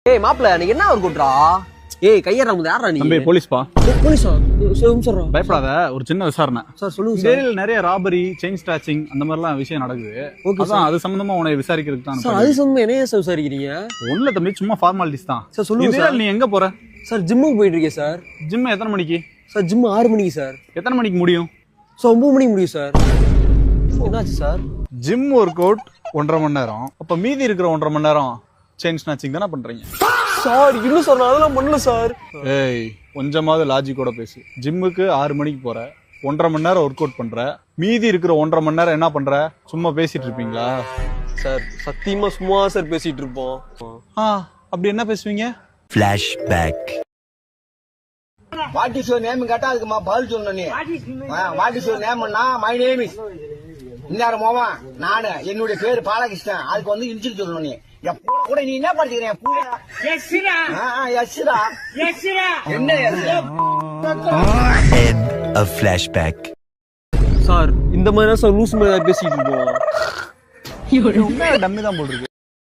ஏய் மாப்ள நீ என்ன ஒரு குட்ரா? ஏய் கையறா முத யாரா நீ? தம்பி போலீஸ்பா. போலீஸா? சொல்றா. பயப்படாத, ஒரு சின்ன விசாரணை. சார் சொல்லுங்க இந்த சார். ஏரியால நிறைய ராபரி, செயின் ஸ்டாச்சிங் அந்த மாதிரிலாம் விஷயம் நடக்குது. அதான் அது சம்பந்தமா உன்னை விசாரிக்கிறதுக்கு தான். சார் அது சம்பந்தமா என்ன சார் விசாரிக்கிறீங்க? ஒண்ணுல தம்பி, சும்மா ஃபார்மாலிட்டிஸ் தான். சார் சொல்லுங்க சார். நீ எங்க போற? சார் ஜிம்முக்கு போயிட்டு இருக்கேன் சார். ஜிம் எத்தனை மணிக்கு? சார் ஜிம் 6 மணிக்கு சார். எத்தனை மணிக்கு முடியும்? சார் 9 மணிக்கு முடியும் சார். என்னாச்சு சார்? ஜிம் ஒர்க் அவுட் 1.5 மணி நேரம். அப்ப மீதி இருக்கிற 1.5 மணி நேரம் செயின் ஸ்நாச்சிங் தானே பண்றீங்க? சார் இன்னும் சார் நான் அதெல்லாம் பண்ணல சார். ஏய் கொஞ்சமாவது லாஜிக்கோட பேசு. ஜிம்முக்கு 6 மணிக்கு போற, 1.5 மணி நேரம் ஒர்க் அவுட் பண்ற, மீதி இருக்கிற 1.5 மணி நேரம் என்ன பண்ற? சும்மா பேசிட்டு இருப்பீங்களா? சார் சத்தியமா சும்மா சார் பேசிட்டு இருப்போம். அப்படி என்ன பேசுவீங்க? Flashback. What is your name? கேட்டா அதுக்கு பதில் சொல்லணும் நீ. What is your name? My name is. இன்னார மோவா நானு என்னுடைய பேரு பாலகிருஷ்ணன். அதுக்கு வந்து இன்சில் சொல்லணும் நீ. கூட நீ என்ன படிக்கிறீங்க? என்ன End of flashback. சார் இந்த மாதிரி சார் லூஸ் மாதிரி பேசிட்டு இருப்போம். டம்மி தான் போட்டுருக்கு.